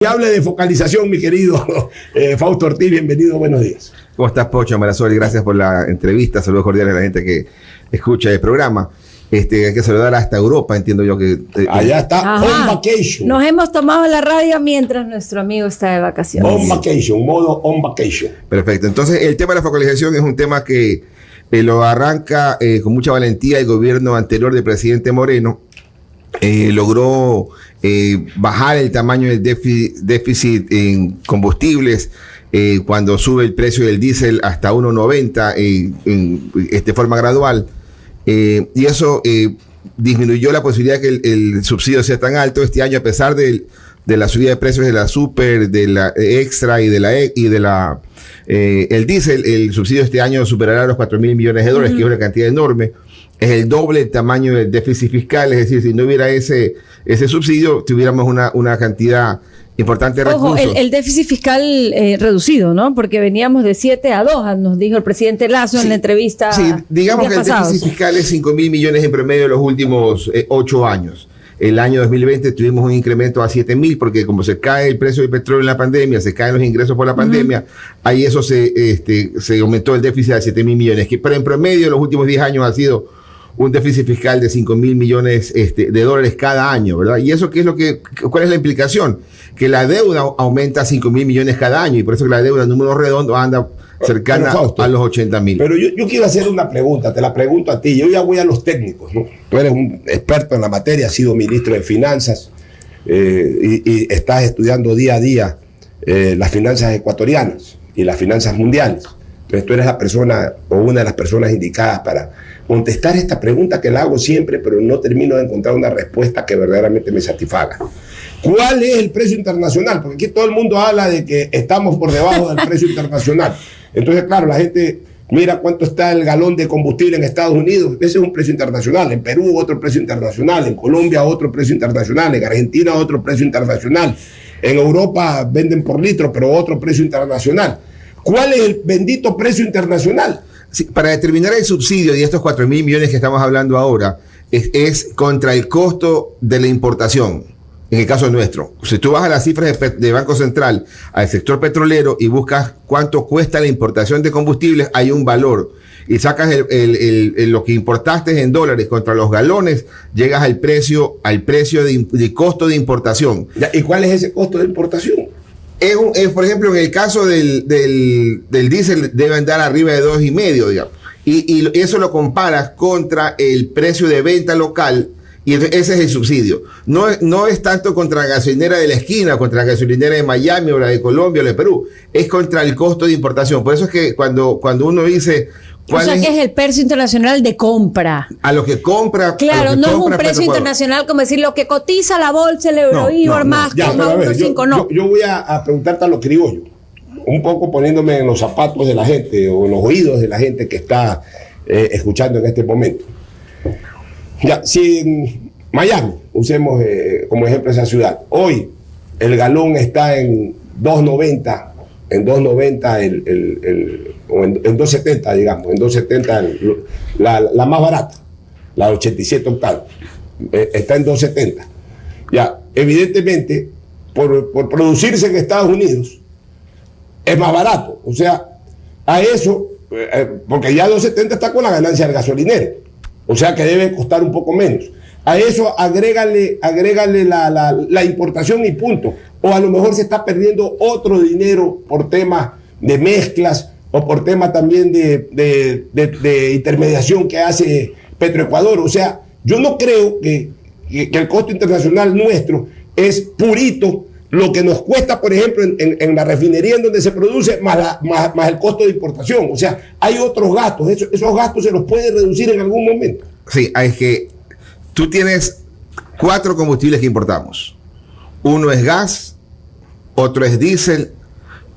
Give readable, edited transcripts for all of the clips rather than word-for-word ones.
Y hable de focalización, mi querido Fausto Ortiz, bienvenido, buenos días. ¿Cómo estás, Pocho Marazoli? Gracias por la entrevista, saludos cordiales a la gente que escucha el programa. Hay que saludar hasta Europa, entiendo yo que... Allá está, on vacation. Nos hemos tomado la radio mientras nuestro amigo está de vacaciones. On vacation, modo on vacation. Perfecto, entonces el tema de la focalización es un tema que lo arranca con mucha valentía el gobierno anterior del presidente Moreno. Logró bajar el tamaño del déficit en combustibles cuando sube el precio del diésel hasta 1.90 de forma gradual, y eso disminuyó la posibilidad de que el subsidio sea tan alto este año, a pesar de la subida de precios de la super, de la extra y de la el diésel. El subsidio este año superará los 4.000 millones de dólares, que es una cantidad enorme. Es el doble el tamaño del déficit fiscal, es decir, si no hubiera ese subsidio, tuviéramos una cantidad importante de recursos. Ojo, el déficit fiscal reducido, ¿no? Porque veníamos de 7 a 2, nos dijo el presidente Lasso en la entrevista. Sí, digamos que el déficit fiscal es 5.000 millones en promedio en los últimos 8 años. El año 2020 tuvimos un incremento a 7.000, porque como se cae el precio del petróleo en la pandemia, se caen los ingresos por la pandemia, ahí eso se aumentó el déficit a 7.000 millones, pero en promedio en los últimos 10 años ha sido un déficit fiscal de 5.000 millones de dólares cada año, ¿verdad? Y eso, ¿cuál es la implicación? Que la deuda aumenta a 5.000 millones cada año, y por eso que la deuda en números redondos anda cercana a los 80.000. Pero yo quiero hacer una pregunta, te la pregunto a ti. Yo ya voy a los técnicos, ¿no? Tú eres un experto en la materia, has sido ministro de Finanzas y estás estudiando día a día las finanzas ecuatorianas y las finanzas mundiales. Entonces tú eres la persona o una de las personas indicadas para contestar esta pregunta, que la hago siempre, pero no termino de encontrar una respuesta que verdaderamente me satisfaga. ¿Cuál es el precio internacional? Porque aquí todo el mundo habla de que estamos por debajo del precio internacional. Entonces, claro, la gente mira cuánto está el galón de combustible en Estados Unidos. Ese es un precio internacional. En Perú, otro precio internacional. En Colombia, otro precio internacional. En Argentina, otro precio internacional. En Europa venden por litro, pero otro precio internacional. ¿Cuál es el bendito precio internacional? Sí, para determinar el subsidio de estos 4.000 millones que estamos hablando ahora, es contra el costo de la importación. En el caso nuestro, si tú vas a las cifras de Banco Central, al sector petrolero, y buscas cuánto cuesta la importación de combustibles, hay un valor. Y sacas lo que importaste en dólares contra los galones, llegas al precio de costo de importación. ¿Y cuál es ese costo de importación? Por ejemplo, en el caso del diésel debe andar arriba de 2.5, digamos. Y eso lo comparas contra el precio de venta local, y ese es el subsidio. No es tanto contra la gasolinera de la esquina, contra la gasolinera de Miami o la de Colombia o la de Perú. Es contra el costo de importación. Por eso es que cuando uno dice... O sea, que es el precio internacional de compra. A lo que compra. Claro, no es un precio internacional como decir lo que cotiza la bolsa, el Euribor más, yo voy a preguntarte a los criollos, un poco poniéndome en los zapatos de la gente o en los oídos de la gente que está escuchando en este momento. Ya, si en Miami, usemos como ejemplo esa ciudad, hoy el galón está en 2.90, en 2.90 o en 2.70, digamos, en 2.70 la más barata, la de 87 octavos, está en 2.70. Ya, evidentemente, por producirse en Estados Unidos, es más barato. O sea, a eso, porque ya 2.70 está con la ganancia del gasolinero, o sea que debe costar un poco menos. A eso agrégale la importación y punto. O a lo mejor se está perdiendo otro dinero por temas de mezclas o por temas también de intermediación que hace Petroecuador. O sea, yo no creo que el costo internacional nuestro es purito lo que nos cuesta, por ejemplo, en la refinería en donde se produce, más el costo de importación. O sea, hay otros gastos. Esos gastos se los puede reducir en algún momento. Sí, es que tú tienes 4 combustibles que importamos. Uno es gas, otro es diésel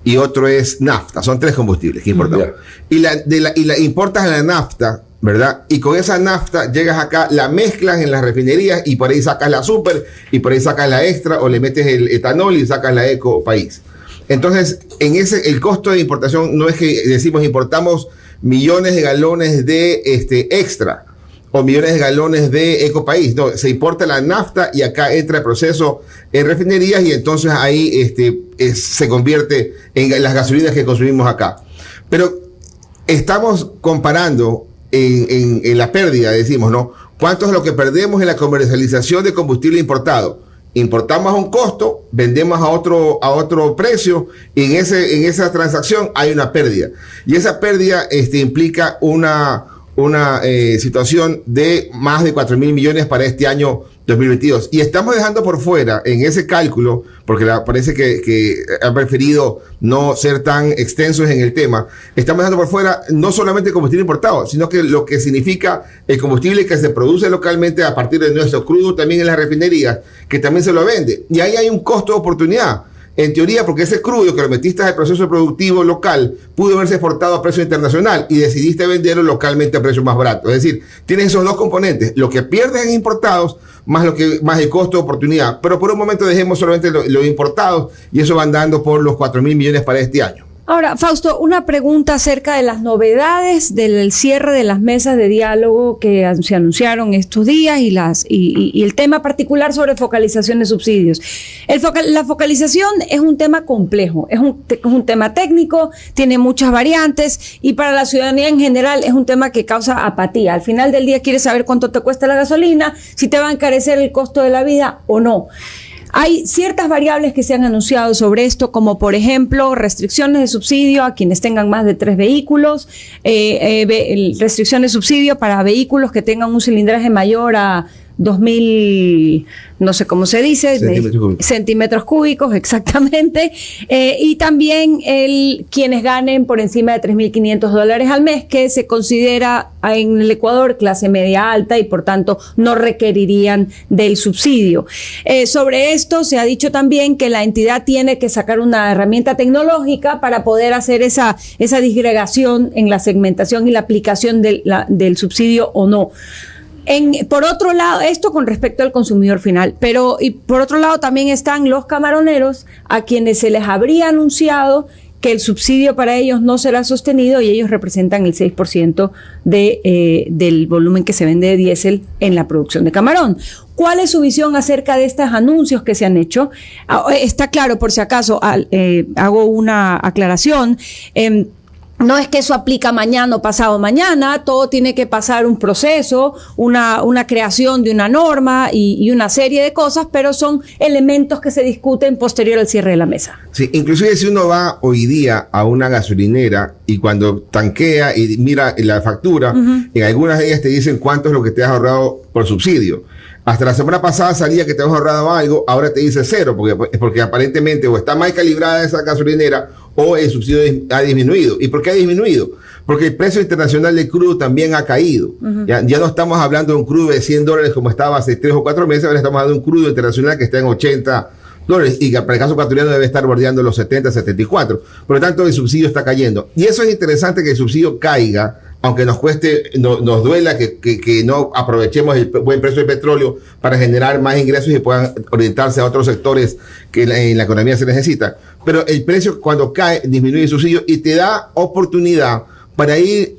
y otro es nafta. Son 3 combustibles que importamos. Y la importas la nafta, ¿verdad? Y con esa nafta llegas acá, la mezclas en las refinerías y por ahí sacas la super y por ahí sacas la extra, o le metes el etanol y sacas la eco país. Entonces, el costo de importación no es que decimos importamos millones de galones de extra o millones de galones de Ecopaís. No, se importa la nafta y acá entra el proceso en refinerías y entonces ahí se convierte en las gasolinas que consumimos acá. Pero estamos comparando en la pérdida, decimos, ¿no? ¿Cuánto es lo que perdemos en la comercialización de combustible importado? Importamos a un costo, vendemos a otro precio y en esa transacción hay una pérdida. Y esa pérdida implica una situación de más de 4.000 millones para este año 2022. Y estamos dejando por fuera en ese cálculo, porque parece que han preferido no ser tan extensos en el tema, estamos dejando por fuera no solamente el combustible importado, sino que lo que significa el combustible que se produce localmente a partir de nuestro crudo también en las refinerías, que también se lo vende. Y ahí hay un costo de oportunidad. En teoría, porque ese crudo que lo metiste al proceso productivo local pudo haberse exportado a precio internacional y decidiste venderlo localmente a precio más barato. Es decir, tienes esos dos componentes, lo que pierdes en importados más el costo de oportunidad. Pero por un momento dejemos solamente los importados y eso va andando por los 4.000 millones para este año. Ahora, Fausto, una pregunta acerca de las novedades del cierre de las mesas de diálogo que se anunciaron estos días y el tema particular sobre focalización de subsidios. La focalización es un tema complejo, es un tema técnico, tiene muchas variantes y para la ciudadanía en general es un tema que causa apatía. Al final del día quieres saber cuánto te cuesta la gasolina, si te va a encarecer el costo de la vida o no. Hay ciertas variables que se han anunciado sobre esto, como por ejemplo restricciones de subsidio a quienes tengan más de 3 vehículos, restricciones de subsidio para vehículos que tengan un cilindraje mayor a 2.000, no sé cómo se dice, centímetros cúbicos, exactamente, y también quienes ganen por encima de $3.500 al mes, que se considera en el Ecuador clase media alta y por tanto no requerirían del subsidio. Sobre esto se ha dicho también que la entidad tiene que sacar una herramienta tecnológica para poder hacer esa disgregación en la segmentación y la aplicación del subsidio o no. Por otro lado, esto con respecto al consumidor final, y por otro lado también están los camaroneros a quienes se les habría anunciado que el subsidio para ellos no será sostenido y ellos representan el 6% del volumen que se vende de diésel en la producción de camarón. ¿Cuál es su visión acerca de estos anuncios que se han hecho? Está claro, por si acaso, hago una aclaración. No es que eso aplica mañana o pasado mañana, todo tiene que pasar un proceso, una creación de una norma y una serie de cosas, pero son elementos que se discuten posterior al cierre de la mesa. Sí, inclusive si uno va hoy día a una gasolinera y cuando tanquea y mira la factura, en algunas de ellas te dicen cuánto es lo que te has ahorrado por subsidio. Hasta la semana pasada salía que te has ahorrado algo, ahora te dice 0, porque aparentemente o está mal calibrada esa gasolinera o el subsidio ha disminuido. ¿Y por qué ha disminuido? Porque el precio internacional del crudo también ha caído. Ya no estamos hablando de un crudo de $100 como estaba hace 3 o 4 meses, ahora estamos hablando de un crudo internacional que está en $80 y que para el caso ecuatoriano debe estar bordeando los 70, 74. Por lo tanto, el subsidio está cayendo. Y eso es interesante, que el subsidio caiga, aunque nos cueste, nos duela que no aprovechemos el buen precio del petróleo para generar más ingresos y puedan orientarse a otros sectores que en la economía se necesita. Pero el precio cuando cae disminuye el subsidio y te da oportunidad para ir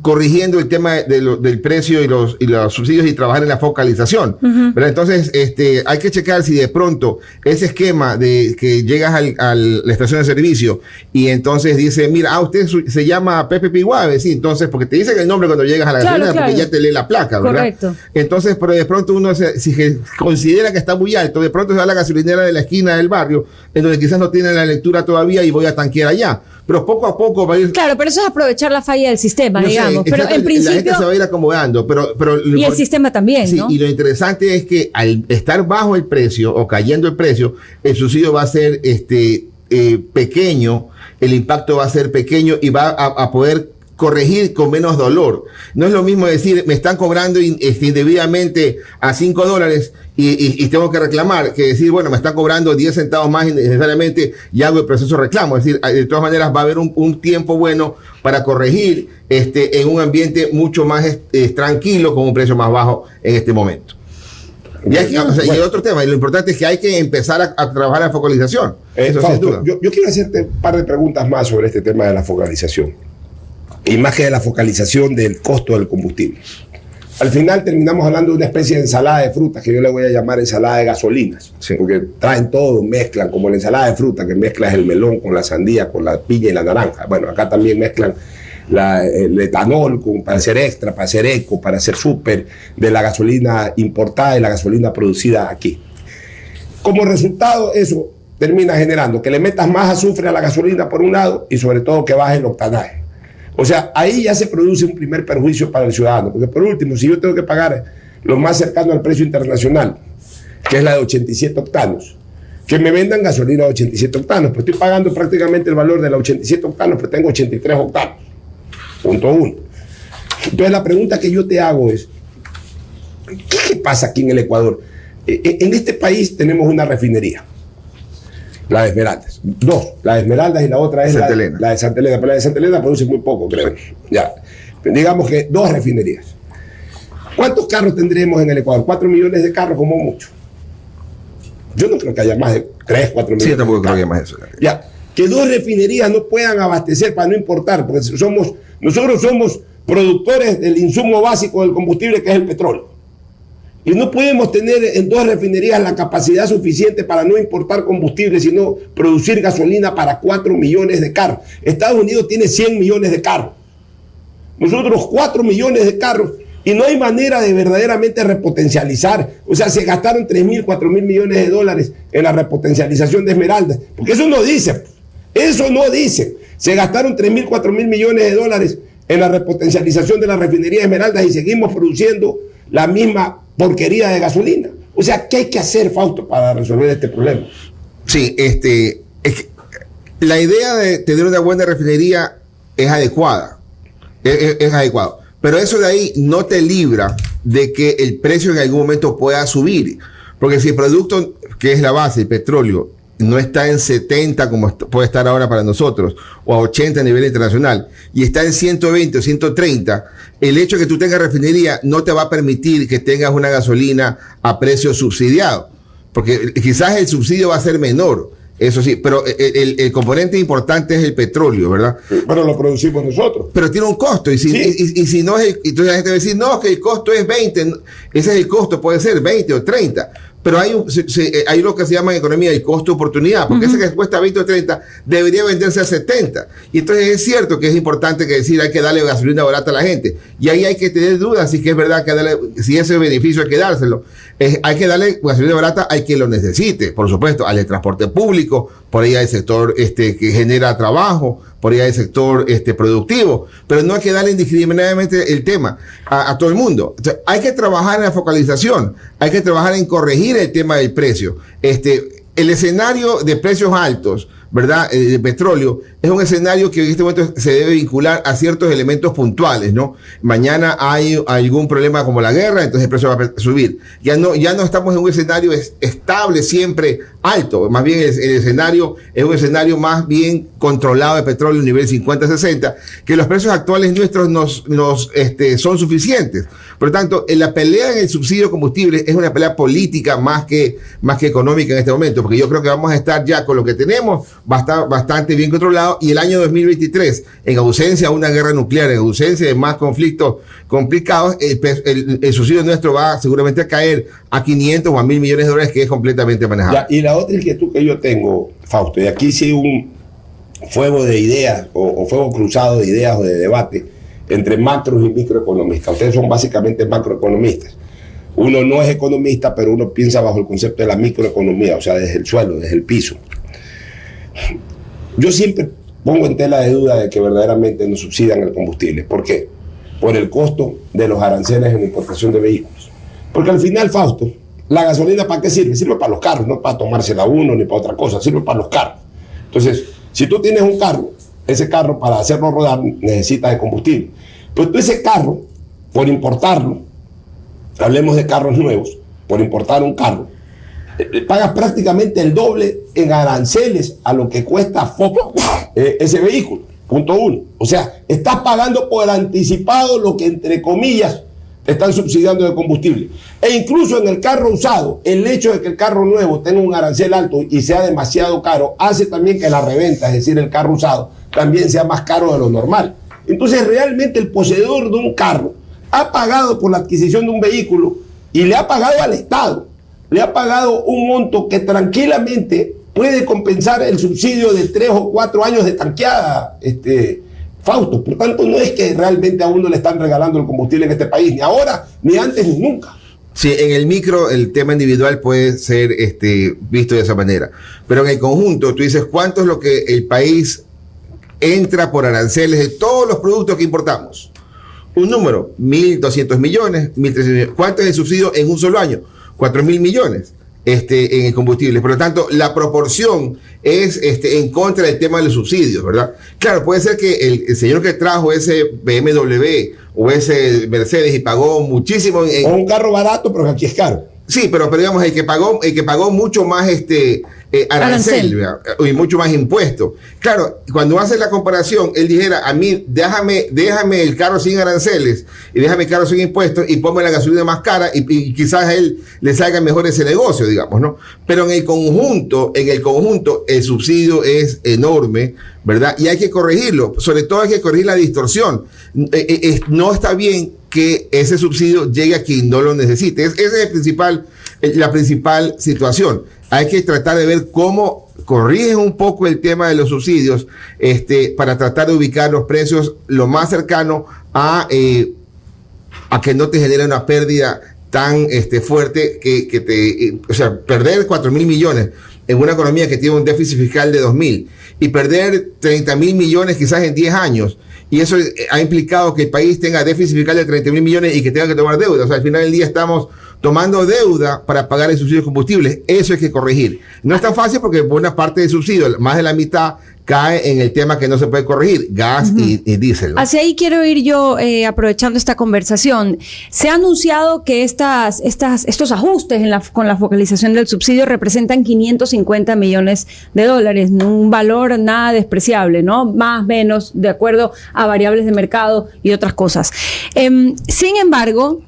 corrigiendo el tema del precio y los subsidios y trabajar en la focalización. Pero entonces hay que checar si de pronto ese esquema de que llegas a la estación de servicio y entonces dice, mira, usted se llama Pepe Piguave, sí, entonces, porque te dicen el nombre cuando llegas a la gasolina, porque ya te lee la placa, ¿verdad? Correcto. Entonces, pero de pronto uno, si considera que está muy alto, de pronto se va a la gasolinera de la esquina del barrio, en donde quizás no tiene la lectura todavía y voy a tanquear allá. Pero poco a poco va a ir... Claro, pero eso es aprovechar la falla del sistema, digamos. Pero en principio... La gente se va a ir acomodando. Y el sistema también, sí, ¿no? Y lo interesante es que al estar bajo el precio o cayendo el precio, el subsidio va a ser pequeño, el impacto va a ser pequeño y va a poder corregir con menos dolor. No es lo mismo decir, me están cobrando indebidamente a $5 y tengo que reclamar, que decir, bueno, me están cobrando 10 centavos más innecesariamente y hago el proceso de reclamo. Es decir, de todas maneras va a haber un tiempo bueno para corregir en un ambiente mucho más tranquilo, con un precio más bajo en este momento. Y hay otro tema, y lo importante es que hay que empezar a trabajar la focalización. Eso Fausto, sin duda. yo quiero hacerte un par de preguntas más sobre este tema de la focalización. Y más que de la focalización del costo del combustible. al final terminamos hablando de una especie de ensalada de frutas que yo le voy a llamar ensalada de gasolinas, sí, porque traen todo, mezclan, como la ensalada de fruta, que mezclas el melón con la sandía, con la piña y la naranja. Bueno, acá también mezclan el etanol para hacer extra, para hacer eco, para hacer súper de la gasolina importada y la gasolina producida aquí. Como resultado, eso termina generando que le metas más azufre a la gasolina por un lado y sobre todo que baje el octanaje. O sea, ahí ya se produce un primer perjuicio para el ciudadano, porque por último, si yo tengo que pagar lo más cercano al precio internacional, que es la de 87 octanos, que me vendan gasolina de 87 octanos, pues estoy pagando prácticamente el valor de la 87 octanos, pero tengo 83 octanos. Punto uno. Entonces la pregunta que yo te hago es, ¿qué pasa aquí en el Ecuador? En este país tenemos una refinería, la de Esmeraldas. Dos, la de Esmeraldas y la otra es la de Santa Elena. Pero la de Santa Elena produce muy poco, creo. Ya. Digamos que 2 refinerías. ¿Cuántos carros tendremos en el Ecuador? 4 millones de carros como mucho. Yo no creo que haya más de 3, 4 millones. Sí, yo tampoco creo que haya más de eso. Ya. Que 2 refinerías no puedan abastecer para no importar, porque nosotros somos productores del insumo básico del combustible, que es el petróleo. Y no podemos tener en 2 refinerías la capacidad suficiente para no importar combustible, sino producir gasolina para 4 millones de carros. Estados Unidos tiene 100 millones de carros. Nosotros 4 millones de carros y no hay manera de verdaderamente repotencializar. O sea, se gastaron 3.000, 4.000 millones de dólares en la repotencialización de Esmeraldas. Porque eso no dice. Eso no dice. Se gastaron 3.000, 4.000 millones de dólares en la repotencialización de la refinería de Esmeraldas y seguimos produciendo la misma porquería de gasolina. O sea, ¿qué hay que hacer, Fausto, para resolver este problema? Sí, es que la idea de tener una buena refinería es adecuada. Es adecuado. Pero eso de ahí no te libra de que el precio en algún momento pueda subir. Porque si el producto, que es la base, el petróleo, no está en 70 como puede estar ahora para nosotros, o a 80 a nivel internacional, y está en 120 o 130, el hecho de que tú tengas refinería no te va a permitir que tengas una gasolina a precio subsidiado, porque quizás el subsidio va a ser menor, eso sí, pero el componente importante es el petróleo, ¿verdad? Pero lo producimos nosotros. Pero tiene un costo, y si no es, entonces la gente va a decir, no, que el costo es 20, ese es el costo, puede ser 20 o 30, pero hay lo que se llama en economía el costo de oportunidad, porque ese que cuesta 20 o 30 debería venderse a 70. Y entonces es cierto que es importante que decir hay que darle gasolina barata a la gente. Y ahí hay que tener dudas si que es verdad que si ese beneficio hay que dárselo. Hay que darle gasolina barata al que lo necesite, por supuesto, al de transporte público, por ahí hay sector que genera trabajo, por ahí hay sector productivo, pero no hay que darle indiscriminadamente el tema a todo el mundo. Entonces, hay que trabajar en la focalización, hay que trabajar en corregir el tema del precio. El escenario de precios altos, ¿verdad? De petróleo, es un escenario que en este momento se debe vincular a ciertos elementos puntuales, ¿no? Mañana hay algún problema como la guerra, entonces el precio va a subir. Ya no estamos en un escenario estable, siempre alto. Más bien el escenario es un escenario más bien controlado de petróleo a nivel 50-60, que los precios actuales nuestros son suficientes. Por lo tanto, la pelea en el subsidio de combustible es una pelea política más que económica en este momento, porque yo creo que vamos a estar ya con lo que tenemos bastante bien controlado, y el año 2023, en ausencia de una guerra nuclear, en ausencia de más conflictos complicados, el subsidio nuestro va seguramente a caer a 500 o a 1.000 millones de dólares, que es completamente manejable. Ya, y la otra inquietud que yo tengo, Fausto, y aquí sí un fuego de ideas o fuego cruzado de ideas o de debate entre macros y microeconomistas. Ustedes son básicamente macroeconomistas. Uno no es economista, pero uno piensa bajo el concepto de la microeconomía, o sea, desde el suelo, desde el piso. Yo siempre pongo en tela de duda de que verdaderamente nos subsidian el combustible. ¿Por qué? Por el costo de los aranceles en la importación de vehículos. Porque al final, Fausto, la gasolina ¿para qué sirve? Sirve para los carros, no para tomársela uno ni para otra cosa, sirve para los carros. Entonces, si tú tienes un carro, ese carro para hacerlo rodar necesita de combustible. Pues tú ese carro, por importarlo, hablemos de carros nuevos, por importar un carro, pagas prácticamente el doble en aranceles a lo que cuesta ese vehículo, punto uno. O sea, estás pagando por anticipado lo que entre comillas te están subsidiando de combustible. E incluso en el carro usado, el hecho de que el carro nuevo tenga un arancel alto y sea demasiado caro, hace también que la reventa, es decir, el carro usado, también sea más caro de lo normal. Entonces realmente el poseedor de un carro ha pagado por la adquisición de un vehículo y le ha pagado al Estado, le ha pagado un monto que tranquilamente puede compensar el subsidio de 3 o 4 años de tanqueada, Fausto. Por tanto, no es que realmente a uno le están regalando el combustible en este país, ni ahora, ni antes, ni nunca. Sí, en el micro el tema individual puede ser visto de esa manera, pero en el conjunto tú dices cuánto es lo que el país entra por aranceles de todos los productos que importamos. Un número, 1.200 millones, 1.300 millones. ¿Cuánto es el subsidio en un solo año? 4.000 millones en el combustible. Por lo tanto, la proporción es en contra del tema de los subsidios, ¿verdad? Claro, puede ser que el señor que trajo ese BMW o ese Mercedes y pagó muchísimo o un carro barato, pero que aquí es caro. Sí, pero digamos, el que pagó mucho más arancel y mucho más impuesto. Claro, cuando hace la comparación, él dijera, a mí, déjame el carro sin aranceles y déjame el carro sin impuestos y ponme la gasolina más cara y quizás a él le salga mejor ese negocio, digamos, ¿no? Pero en el conjunto, el subsidio es enorme, ¿verdad? Y hay que corregirlo. Sobre todo hay que corregir la distorsión. No está bien que ese subsidio llegue a quien no lo necesite. Esa es la principal situación. Hay que tratar de ver cómo corrigen un poco el tema de los subsidios para tratar de ubicar los precios lo más cercano a que no te genere una pérdida tan fuerte o sea, perder 4.000 millones en una economía que tiene un déficit fiscal de 2.000 y perder 30.000 millones quizás en 10 años. Y eso ha implicado que el país tenga déficit fiscal de 30.000 millones y que tenga que tomar deuda. O sea, al final del día estamos tomando deuda para pagar el subsidio de combustibles. Eso hay que corregir. No es tan fácil porque buena parte del subsidio, más de la mitad, cae en el tema que no se puede corregir, gas y diésel, ¿no? Hacia ahí quiero ir yo, aprovechando esta conversación. Se ha anunciado que estos ajustes con la focalización del subsidio representan 550 millones de dólares, un valor nada despreciable, ¿no? Más o menos, de acuerdo a variables de mercado y otras cosas. Sin embargo,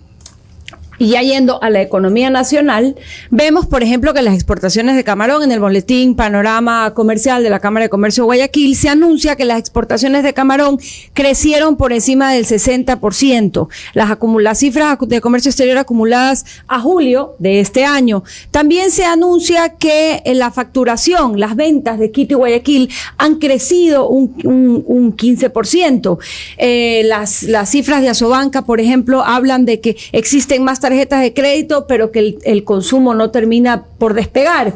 y ya yendo a la economía nacional, vemos, por ejemplo, que las exportaciones de camarón, en el boletín Panorama Comercial de la Cámara de Comercio de Guayaquil, se anuncia que las exportaciones de camarón crecieron por encima del 60%. Las cifras de comercio exterior acumuladas a julio de este año. También se anuncia que la facturación, las ventas de Quito y Guayaquil han crecido un 15%. Las cifras de Asobanca, por ejemplo, hablan de que existen más tarjetas de crédito, pero que el consumo no termina por despegar,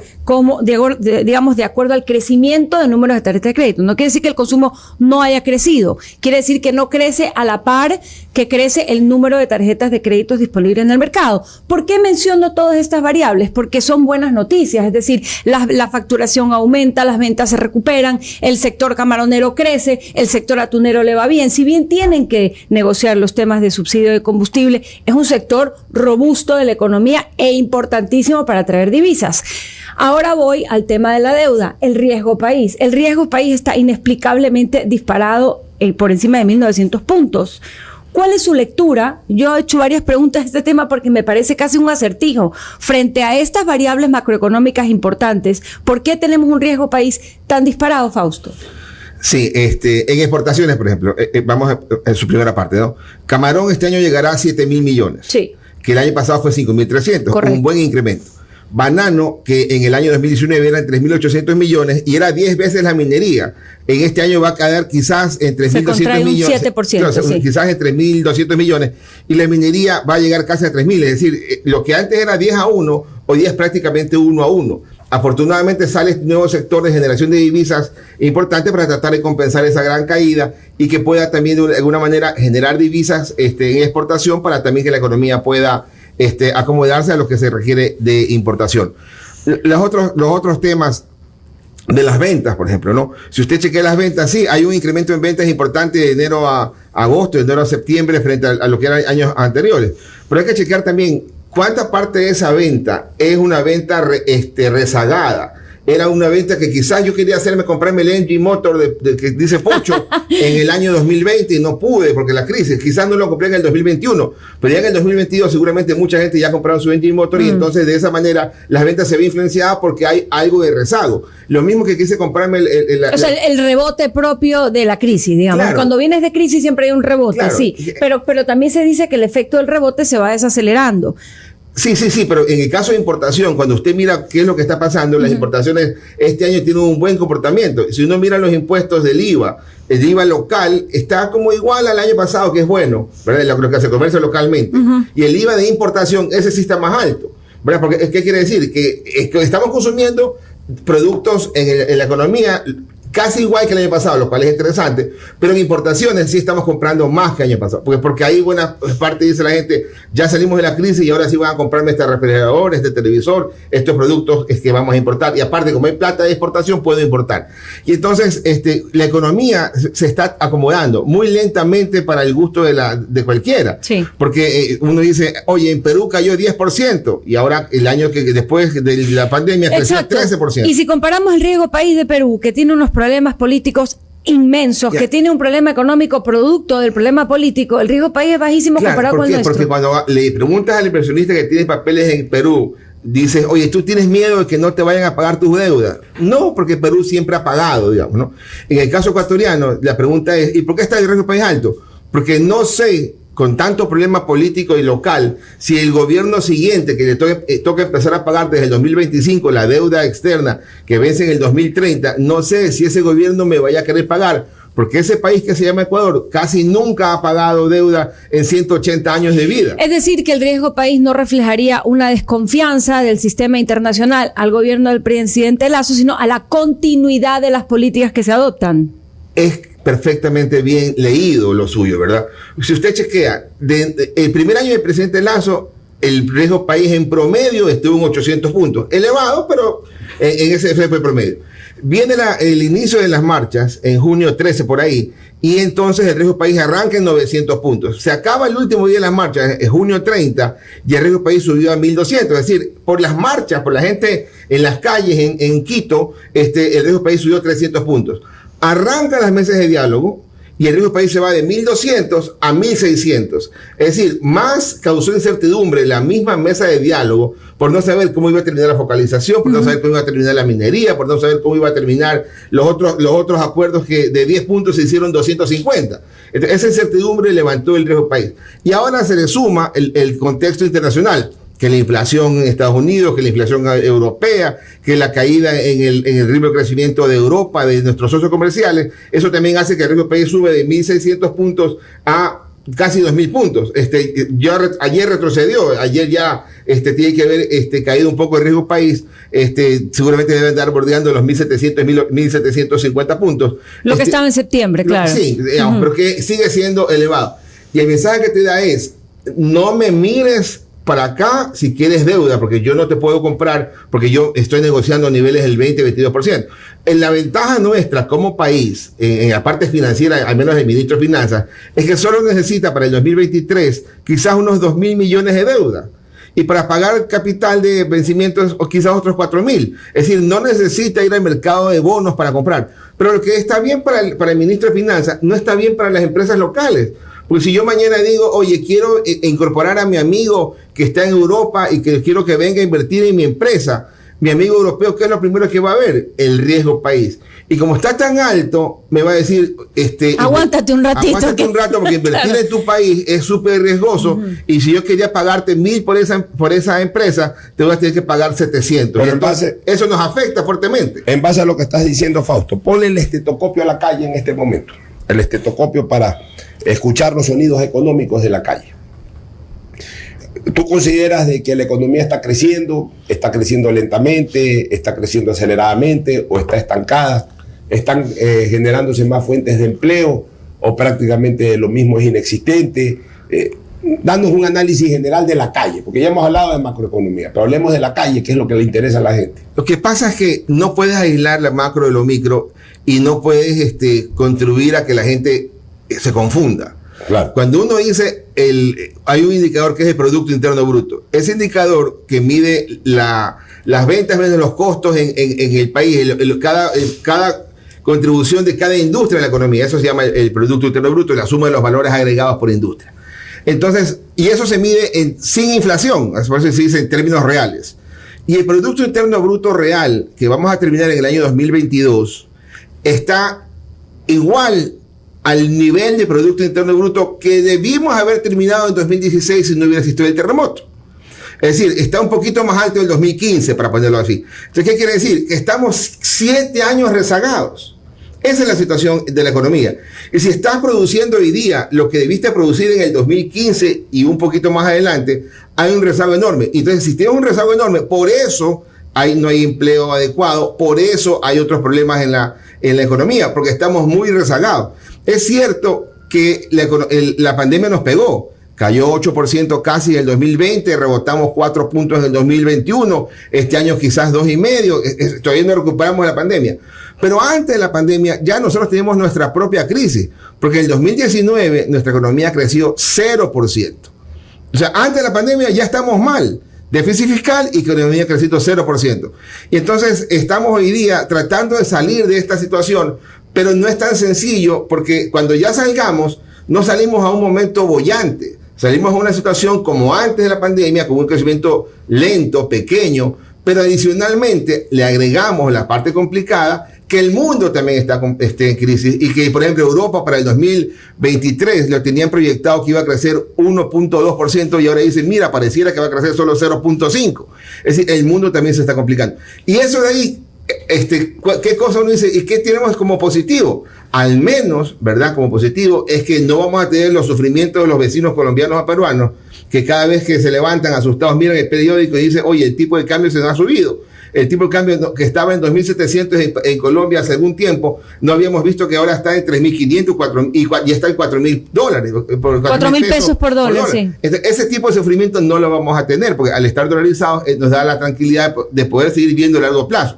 digamos, de acuerdo al crecimiento de números de tarjetas de crédito. No quiere decir que el consumo no haya crecido, quiere decir que no crece a la par que crece el número de tarjetas de créditos disponibles en el mercado. ¿Por qué menciono todas estas variables? Porque son buenas noticias, es decir, la facturación aumenta, las ventas se recuperan, el sector camaronero crece, el sector atunero le va bien. Si bien tienen que negociar los temas de subsidio de combustible, es un sector robusto de la economía e importantísimo para atraer divisas. Ahora voy al tema de la deuda, el riesgo país. El riesgo país está inexplicablemente disparado por encima de 1.900 puntos. ¿Cuál es su lectura? Yo he hecho varias preguntas de este tema porque me parece casi un acertijo. Frente a estas variables macroeconómicas importantes, ¿por qué tenemos un riesgo país tan disparado, Fausto? Sí, en exportaciones, por ejemplo, vamos en su primera parte, ¿no? Camarón este año llegará a 7.000 millones. Sí. Que el año pasado fue 5.300, un buen incremento. Banano, que en el año 2019 eran 3.800 millones y era 10 veces la minería. En este año va a caer quizás en 3.200 millones. 7%, sí. Quizás en 3.200 millones. Y la minería va a llegar casi a 3.000. Es decir, lo que antes era 10-1, hoy es prácticamente 1-1. Afortunadamente sale este nuevo sector de generación de divisas importante para tratar de compensar esa gran caída y que pueda también de alguna manera generar divisas en exportación para también que la economía pueda acomodarse a lo que se requiere de importación. Los otros temas de las ventas, por ejemplo, ¿no? Si usted chequea las ventas, sí, hay un incremento en ventas importante de enero a agosto, de enero a septiembre frente a lo que eran años anteriores. Pero hay que chequear también cuánta parte de esa venta es una venta rezagada, era una venta que quizás yo quería comprarme el Engie Motor que dice Pocho en el año 2020 y no pude porque la crisis, quizás no lo compré en el 2021, pero ya en el 2022 seguramente mucha gente ya ha comprado su Engie Motor y entonces de esa manera las ventas se ven influenciadas porque hay algo de rezago. Lo mismo que quise comprarme el rebote propio de la crisis, digamos. Claro. Cuando vienes de crisis siempre hay un rebote, claro. Sí, pero también se dice que el efecto del rebote se va desacelerando. Sí, pero en el caso de importación, cuando usted mira qué es lo que está pasando, las importaciones este año tienen un buen comportamiento. Si uno mira los impuestos del IVA, el IVA local está como igual al año pasado, que es bueno, ¿verdad? Lo que se comercia localmente. Y el IVA de importación, ese sí está más alto, ¿verdad? Porque, ¿qué quiere decir? Que estamos consumiendo productos en la economía casi igual que el año pasado, lo cual es interesante, pero en importaciones sí estamos comprando más que el año pasado, porque ahí buena parte dice la gente, ya salimos de la crisis y ahora sí van a comprarme este refrigerador, este televisor, estos productos que vamos a importar, y aparte como hay plata de exportación puedo importar. Y entonces la economía se está acomodando muy lentamente para el gusto de cualquiera, sí. Porque uno dice, oye, en Perú cayó 10% y ahora el año que después de la pandemia creció 13%. Y si comparamos el riesgo país de Perú, que tiene unos problemas políticos inmensos, que tiene un problema económico producto del problema político, el riesgo país es bajísimo comparado con el nuestro. Porque cuando le preguntas al inversionista que tiene papeles en Perú, dices, oye, ¿tú tienes miedo de que no te vayan a pagar tus deudas? No, porque Perú siempre ha pagado, digamos, ¿no? En el caso ecuatoriano, la pregunta es, ¿y por qué está el riesgo país alto? Porque no sé, con tanto problema político y local, si el gobierno siguiente que le toca empezar a pagar desde el 2025 la deuda externa que vence en el 2030, no sé si ese gobierno me vaya a querer pagar, porque ese país que se llama Ecuador casi nunca ha pagado deuda en 180 años de vida. Es decir, que el riesgo país no reflejaría una desconfianza del sistema internacional al gobierno del presidente Lasso, sino a la continuidad de las políticas que se adoptan. Es perfectamente bien leído lo suyo, ¿verdad? Si usted chequea, el primer año del presidente Lasso, el riesgo país en promedio estuvo en 800 puntos. Elevado, pero en ese fue el promedio. Viene el inicio de las marchas, en junio 13 por ahí, y entonces el riesgo país arranca en 900 puntos. Se acaba el último día de las marchas, en junio 30, y el riesgo país subió a 1200. Es decir, por las marchas, por la gente en las calles, en Quito, el riesgo país subió 300 puntos. Arranca las mesas de diálogo y el riesgo país se va de 1.200 a 1.600. Es decir, más causó incertidumbre la misma mesa de diálogo por no saber cómo iba a terminar la focalización, por no saber cómo iba a terminar la minería, por no saber cómo iba a terminar los otros acuerdos que de 10 puntos se hicieron 250. Entonces, esa incertidumbre levantó el riesgo país. Y ahora se le suma el contexto internacional, que la inflación en Estados Unidos, que la inflación europea, que la caída en el ritmo de crecimiento de Europa, de nuestros socios comerciales, eso también hace que el riesgo país sube de 1.600 puntos a casi 2.000 puntos. Ayer retrocedió, ayer ya tiene que haber caído un poco el riesgo país, seguramente debe andar bordeando los 1.700, 1.750 puntos. Lo que estaba en septiembre, claro. Sí, digamos, pero que sigue siendo elevado. Y el mensaje que te da es, no me mires para acá si quieres deuda, porque yo no te puedo comprar, porque yo estoy negociando a niveles del 20-22%. La ventaja nuestra como país, en la parte financiera, al menos el ministro de Finanzas, es que solo necesita para el 2023 quizás unos 2.000 millones de deuda. Y para pagar capital de vencimientos, o quizás otros 4.000. Es decir, no necesita ir al mercado de bonos para comprar. Pero lo que está bien para el ministro de Finanzas, no está bien para las empresas locales. Porque si yo mañana digo, oye, quiero incorporar a mi amigo que está en Europa y que quiero que venga a invertir en mi empresa, mi amigo europeo, ¿qué es lo primero que va a ver? El riesgo país. Y como está tan alto, me va a decir, aguántate un ratito. Aguántate un rato, porque invertir en tu país es súper riesgoso. Y si yo quería pagarte 1.000 por esa empresa, te voy a tener que pagar 700. Pero entonces, eso nos afecta fuertemente. En base a lo que estás diciendo, Fausto, ponle el estetoscopio a la calle en este momento. El estetoscopio para escuchar los sonidos económicos de la calle. ¿Tú consideras de que la economía está creciendo lentamente, está creciendo aceleradamente o está estancada? ¿Están generándose más fuentes de empleo o prácticamente lo mismo es inexistente? Danos un análisis general de la calle, porque ya hemos hablado de macroeconomía, pero hablemos de la calle, que es lo que le interesa a la gente. Lo que pasa es que no puedes aislar la macro de lo micro y no puedes contribuir a que la gente se confunda. Claro. Cuando uno dice, hay un indicador que es el Producto Interno Bruto. Ese indicador que mide las ventas menos los costos en el país, cada contribución de cada industria en la economía. Eso se llama el Producto Interno Bruto, la suma de los valores agregados por industria. Entonces, y eso se mide sin inflación, por eso se dice en términos reales. Y el Producto Interno Bruto real, que vamos a terminar en el año 2022, está igual al nivel de Producto Interno Bruto que debimos haber terminado en 2016 si no hubiera existido el terremoto. Es decir, está un poquito más alto del 2015, para ponerlo así. Entonces, ¿qué quiere decir? Que estamos 7 años rezagados. Esa es la situación de la economía. Y si estás produciendo hoy día lo que debiste producir en el 2015 y un poquito más adelante, hay un rezago enorme. Entonces, si tienes un rezago enorme, por eso no hay empleo adecuado, por eso hay otros problemas en la economía, porque estamos muy rezagados. Es cierto que la pandemia nos pegó. Cayó 8% casi en el 2020, rebotamos 4 puntos en el 2021, este año quizás 2,5%, todavía no recuperamos la pandemia. Pero antes de la pandemia ya nosotros tenemos nuestra propia crisis, porque en el 2019 nuestra economía creció 0%. O sea, antes de la pandemia ya estamos mal, déficit fiscal y economía creciendo 0%. Y entonces estamos hoy día tratando de salir de esta situación, pero no es tan sencillo, porque cuando ya salgamos, no salimos a un momento boyante. Salimos a una situación como antes de la pandemia, con un crecimiento lento, pequeño, pero adicionalmente le agregamos la parte complicada, que el mundo también está en crisis y que, por ejemplo, Europa para el 2023 lo tenían proyectado que iba a crecer 1.2% y ahora dicen, mira, pareciera que va a crecer solo 0.5%. Es decir, el mundo también se está complicando. Y eso de ahí, ¿qué cosa uno dice? ¿Y qué tenemos como positivo? Al menos, ¿verdad? Como positivo es que no vamos a tener los sufrimientos de los vecinos colombianos a peruanos, que cada vez que se levantan asustados miran el periódico y dicen, oye, el tipo de cambio se nos ha subido. El tipo de cambio que estaba en 2.700 en Colombia hace algún tiempo, no habíamos visto que ahora está en 3.500 y está en $4.000. 4.000 pesos por dólar, sí. Ese tipo de sufrimiento no lo vamos a tener, porque al estar dolarizados nos da la tranquilidad de poder seguir viendo a largo plazo.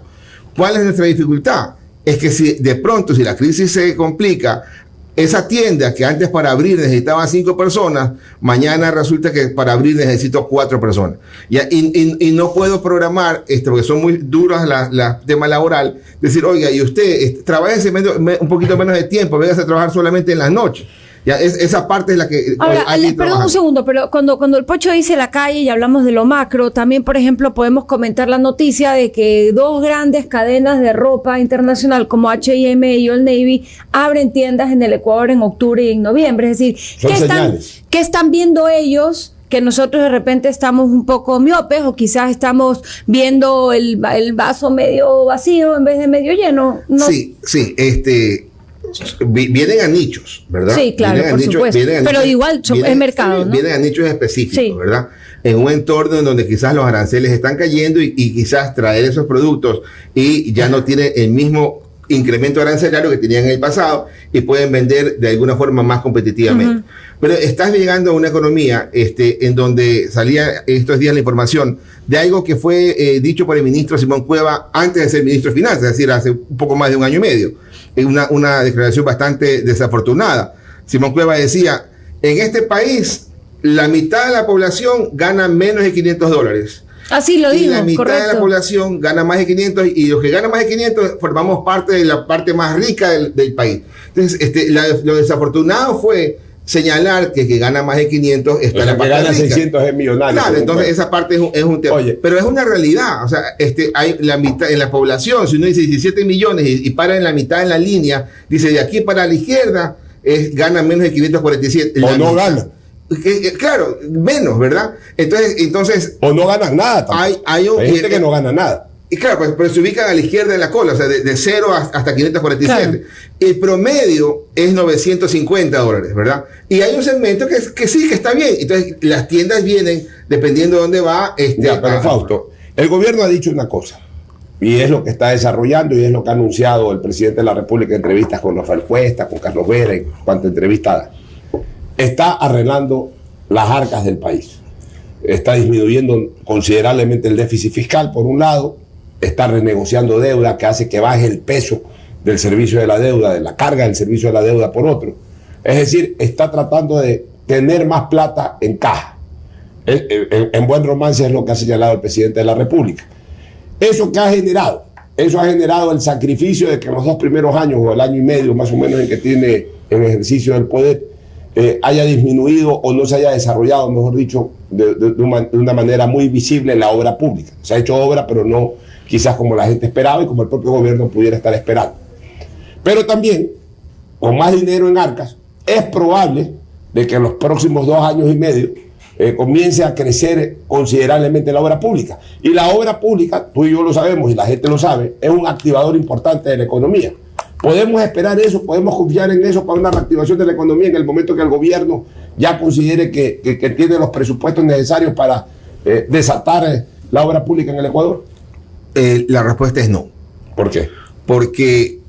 ¿Cuál es nuestra dificultad? Es que si de pronto, si la crisis se complica, esa tienda que antes para abrir necesitaba 5 personas, mañana resulta que para abrir necesito 4 personas. Y no puedo programar, porque son muy duras las temas laboral, decir, oiga, y usted, trabaje un poquito menos de tiempo, véngase a trabajar solamente en las noches. Ya, esa parte es la que... Ahora, perdón un segundo, pero cuando el Pocho dice la calle y hablamos de lo macro, también, por ejemplo, podemos comentar la noticia de que 2 grandes cadenas de ropa internacional como H&M y Old Navy abren tiendas en el Ecuador en octubre y en noviembre. Es decir, ¿qué están viendo ellos? Que nosotros de repente estamos un poco miopes o quizás estamos viendo el vaso medio vacío en vez de medio lleno. No. Sí, vienen a nichos, ¿verdad? Sí, claro, por supuesto. Pero igual es mercado, ¿no? Vienen a nichos específicos, sí, ¿verdad? En un entorno en donde quizás los aranceles están cayendo y quizás traer esos productos y ya no tiene el mismo incremento arancelario que tenían en el pasado y pueden vender de alguna forma más competitivamente. Pero estás llegando a una economía en donde salía estos días la información de algo que fue dicho por el ministro Simón Cueva antes de ser ministro de Finanzas, es decir, hace un poco más de 1 año y medio. Una declaración bastante desafortunada. Simón Cueva decía, en este país la mitad de la población gana menos de $500. Así lo digo, y la mitad correcto. de la población gana más de 500 y los que ganan más de 500 formamos parte de la parte más rica del país. Entonces, lo desafortunado fue señalar que gana más de 500 está en la parte que gana rica. 600 es millonario. Claro, entonces esa parte es un tema. Oye, pero es una realidad. O sea, hay la mitad en la población, si uno dice 17 millones y para en la mitad en la línea, dice de aquí para la izquierda gana menos de 547. O no gana. Claro, menos, ¿verdad? Entonces o no ganan nada también. Hay gente que no gana nada. Y claro, pero se ubican a la izquierda en la cola, o sea, de 0 hasta 547. Claro. El promedio es $950, ¿verdad? Y hay un segmento que sí, que está bien. Entonces, las tiendas vienen, dependiendo de dónde va. Pero Fausto, el gobierno ha dicho una cosa, y es lo que está desarrollando, y es lo que ha anunciado el presidente de la República en entrevistas con Rafael Cuesta, con Carlos Vera, y cuánta entrevista da. Está arreglando las arcas del país. Está disminuyendo considerablemente el déficit fiscal, por un lado, está renegociando deuda que hace que baje el peso del servicio de la deuda, de la carga del servicio de la deuda por otro. Es decir, está tratando de tener más plata en caja. En buen romance es lo que ha señalado el presidente de la República. ¿Eso qué ha generado? Eso ha generado el sacrificio de que en los 2 primeros años, o el año y medio más o menos en que tiene en ejercicio del poder, haya disminuido o no se haya desarrollado, mejor dicho, de una manera muy visible la obra pública. Se ha hecho obra, pero no quizás como la gente esperaba y como el propio gobierno pudiera estar esperando. Pero también, con más dinero en arcas, es probable de que en los próximos 2 años y medio comience a crecer considerablemente la obra pública. Y la obra pública, tú y yo lo sabemos y la gente lo sabe, es un activador importante de la economía. Podemos esperar eso, podemos confiar en eso para una reactivación de la economía en el momento que el gobierno ya considere que tiene los presupuestos necesarios para desatar la obra pública en el Ecuador. La respuesta es no. ¿Por qué? Porque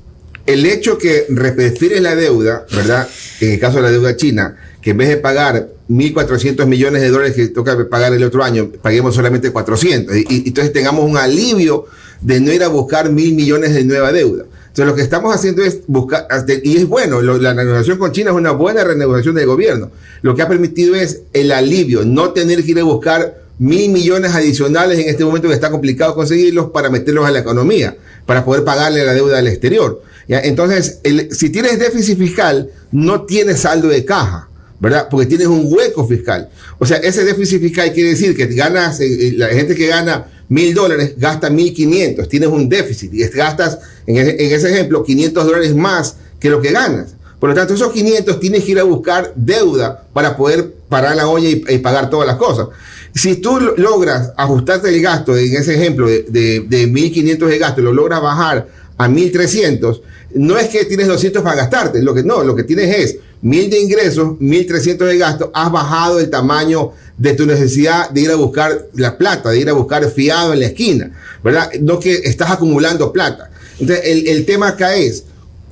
el hecho que refieres la deuda, ¿verdad? En el caso de la deuda china, que en vez de pagar 1.400 millones de dólares que toca pagar el otro año, paguemos solamente 400. Y entonces tengamos un alivio de no ir a buscar 1.000 millones de nueva deuda. Entonces lo que estamos haciendo es buscar, y es bueno, la negociación con China es una buena renegociación del gobierno. Lo que ha permitido es el alivio, no tener que ir a buscar 1.000 millones adicionales en este momento que está complicado conseguirlos para meterlos a la economía, para poder pagarle la deuda al exterior. ¿Ya? Entonces, si tienes déficit fiscal, no tienes saldo de caja, ¿verdad? Porque tienes un hueco fiscal. O sea, ese déficit fiscal quiere decir que ganas, la gente que gana $1.000 gasta 1.500, tienes un déficit y gastas, en ese ejemplo, $500 más que lo que ganas. Por lo tanto, esos 500 tienes que ir a buscar deuda para poder parar la olla y pagar todas las cosas. Si tú logras ajustarte el gasto, en ese ejemplo de 1.500 de gasto, lo logras bajar a 1.300, no es que tienes 200 para gastarte, lo que tienes es 1.000 de ingresos, 1.300 de gasto, has bajado el tamaño de tu necesidad de ir a buscar la plata, de ir a buscar fiado en la esquina, ¿verdad? No que estás acumulando plata. Entonces, el tema acá es,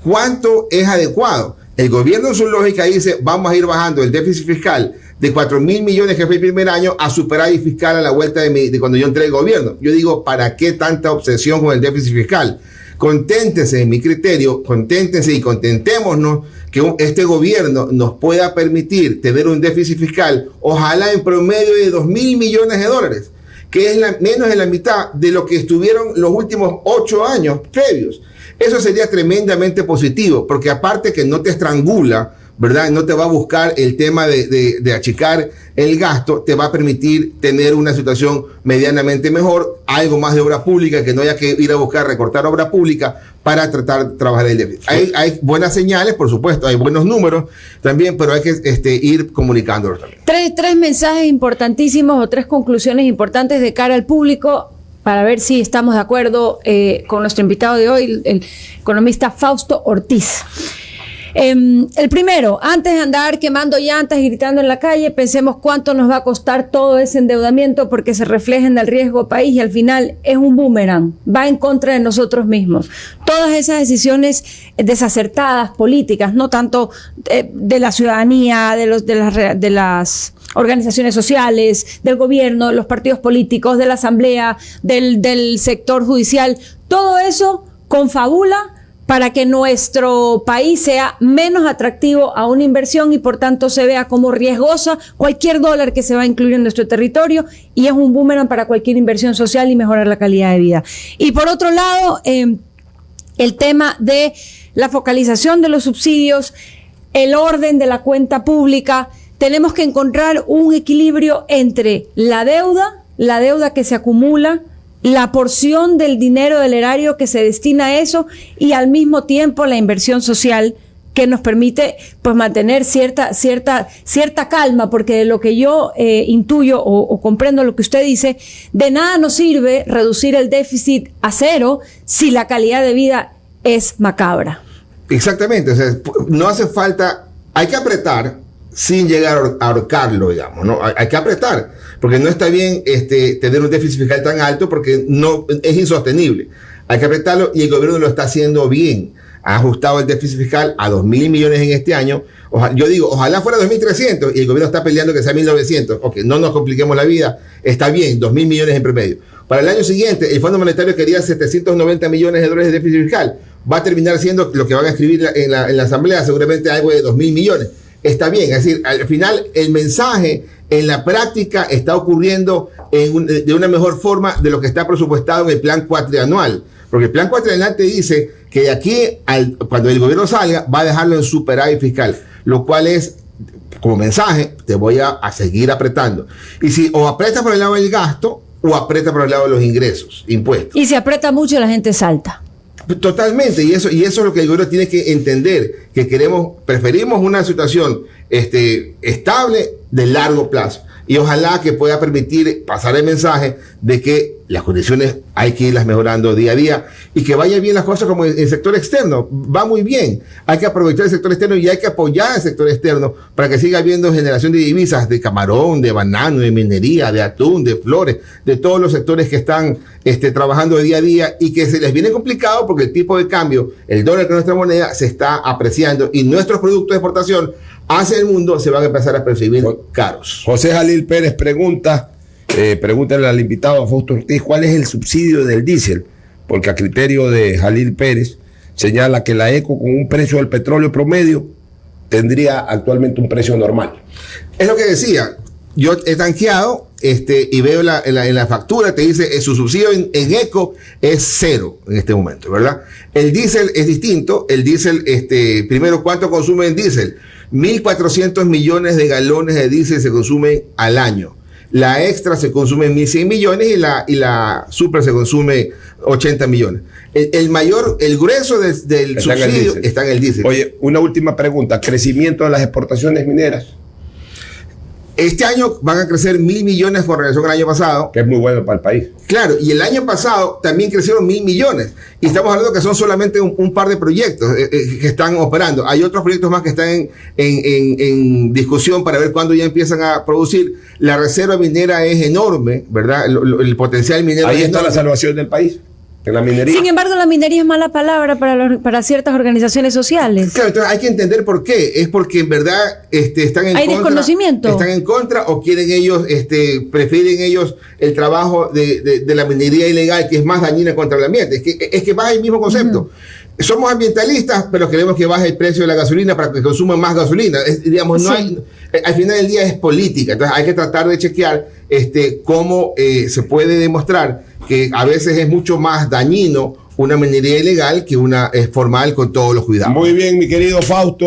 ¿cuánto es adecuado? El gobierno en su lógica dice, vamos a ir bajando el déficit fiscal de 4.000 millones que fue el primer año a superávit fiscal a la vuelta de cuando yo entré al gobierno. Yo digo, ¿para qué tanta obsesión con el déficit fiscal? Conténtense, en mi criterio, conténtense y contentémonos que este gobierno nos pueda permitir tener un déficit fiscal, ojalá en promedio de 2.000 millones de dólares, que es menos de la mitad de lo que estuvieron los últimos 8 años previos. Eso sería tremendamente positivo, porque aparte que no te estrangula, ¿verdad? No te va a buscar el tema de achicar el gasto, te va a permitir tener una situación medianamente mejor, algo más de obra pública, que no haya que ir a buscar recortar obra pública para tratar de trabajar el déficit. Hay buenas señales, por supuesto, hay buenos números también, pero hay que ir comunicándolos también. Tres mensajes importantísimos o 3 conclusiones importantes de cara al público para ver si estamos de acuerdo con nuestro invitado de hoy, el economista Fausto Ortiz. El primero, antes de andar quemando llantas y gritando en la calle, pensemos cuánto nos va a costar todo ese endeudamiento, porque se refleja en el riesgo país y al final es un boomerang, va en contra de nosotros mismos. Todas esas decisiones desacertadas políticas, no tanto de la ciudadanía, de las organizaciones sociales, del gobierno, los partidos políticos, de la asamblea, del sector judicial, todo eso confabula para que nuestro país sea menos atractivo a una inversión y por tanto se vea como riesgosa cualquier dólar que se va a incluir en nuestro territorio, y es un boomerang para cualquier inversión social y mejorar la calidad de vida. Y por otro lado, el tema de la focalización de los subsidios, el orden de la cuenta pública, tenemos que encontrar un equilibrio entre la deuda que se acumula, la porción del dinero del erario que se destina a eso y al mismo tiempo la inversión social que nos permite pues mantener cierta calma, porque de lo que yo intuyo o comprendo lo que usted dice, de nada nos sirve reducir el déficit a 0 si la calidad de vida es macabra. Exactamente, o sea, no hace falta, hay que apretar sin llegar a ahorcarlo, digamos, ¿no? Hay que apretar, porque no está bien tener un déficit fiscal tan alto, porque no es insostenible. Hay que apretarlo y el gobierno lo está haciendo bien. Ha ajustado el déficit fiscal a 2.000 millones en este año. Yo digo, ojalá fuera 2.300 y el gobierno está peleando que sea 1.900. Ok, no nos compliquemos la vida. Está bien, 2.000 millones en promedio. Para el año siguiente, el Fondo Monetario quería 790 millones de dólares de déficit fiscal. Va a terminar siendo lo que van a escribir en la Asamblea, seguramente algo de 2.000 millones. Está bien, es decir, al final el mensaje en la práctica está ocurriendo de una mejor forma de lo que está presupuestado en el plan cuatrianual. Porque el plan cuatrianual te dice que de aquí, cuando el gobierno salga, va a dejarlo en superávit fiscal, lo cual es, como mensaje, te voy a seguir apretando. Y si o apretas por el lado del gasto o aprieta por el lado de los ingresos, impuestos. Y si aprieta mucho, la gente salta. Totalmente, y eso es lo que el gobierno tiene que entender, que preferimos una situación estable de largo plazo. Y ojalá que pueda permitir pasar el mensaje de que las condiciones hay que irlas mejorando día a día y que vayan bien las cosas como en el sector externo. Va muy bien. Hay que aprovechar el sector externo y hay que apoyar el sector externo para que siga habiendo generación de divisas de camarón, de banano, de minería, de atún, de flores, de todos los sectores que están trabajando de día a día y que se les viene complicado porque el tipo de cambio, el dólar, que es nuestra moneda, se está apreciando y nuestros productos de exportación hacia el mundo se van a empezar a percibir caros. José Jalil Pérez pregunta, pregúntale al invitado, a Fausto Ortiz, ¿cuál es el subsidio del diésel? Porque a criterio de Jalil Pérez señala que la ECO con un precio del petróleo promedio tendría actualmente un precio normal. Es lo que decía, yo he tanqueado y veo en la factura, te dice su subsidio en ECO es 0 en este momento, ¿verdad? El diésel es distinto, el diésel, primero, ¿cuánto consume el diésel? 1.400 millones de galones de diésel se consumen al año. La extra se consume 1.100 millones y la super se consume 80 millones. El grueso del subsidio está en el diésel. Oye, una última pregunta. ¿Crecimiento de las exportaciones mineras? Este año van a crecer 1.000 millones con relación al año pasado. Que es muy bueno para el país. Claro, y el año pasado también crecieron 1.000 millones. Y estamos hablando que son solamente un par de proyectos que están operando. Hay otros proyectos más que están en discusión para ver cuándo ya empiezan a producir. La reserva minera es enorme, ¿verdad? El potencial minero ahí es está enorme. La salvación del país. En la minería. Sin embargo, la minería es mala palabra para ciertas organizaciones sociales. Claro, entonces hay que entender por qué. Es porque en verdad están en ¿Hay contra. desconocimiento? Están en contra o quieren ellos, prefieren ellos el trabajo de la minería ilegal, que es más dañina contra el ambiente. Es que baja el mismo concepto. Somos ambientalistas, pero queremos que baje el precio de la gasolina para que consuman más gasolina. Digamos, al final del día es política. Entonces hay que tratar de chequear cómo se puede demostrar que a veces es mucho más dañino una minería ilegal que una formal con todos los cuidados. Muy bien, mi querido Fausto.